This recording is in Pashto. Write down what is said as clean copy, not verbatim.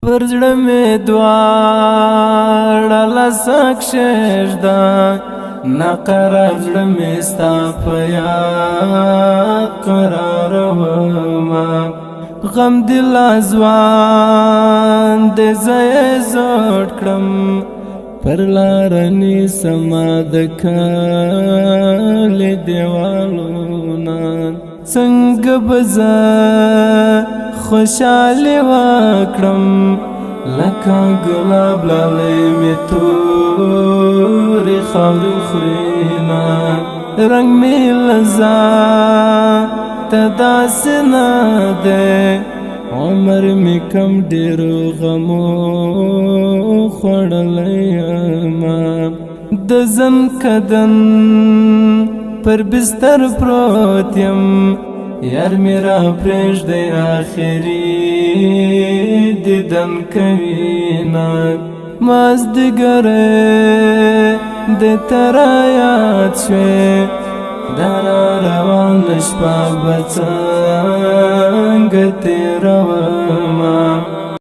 پر زړه مې دواړه لاسک شېږده ناقرار زړه مې ستا په یاد قرارومه غم دې لا ځوان دې زه یې زوړ کړم پر لاره نیسمه د کلي دیوالونه څنګه به زه خوشحالي وکړم لکه ګلاب لالۍ مې تورې خاورې خورینه رنګ مې له ذاته داسې نه دی عمر مې کم ډېرو غمو خوړلی یمه د زنکدن پر بستر پروت یم یار مې را پرېږدی آخري دیدن کوینه مازدیګری درته رایاد شوې دا را روانه شپه به څنګه تېره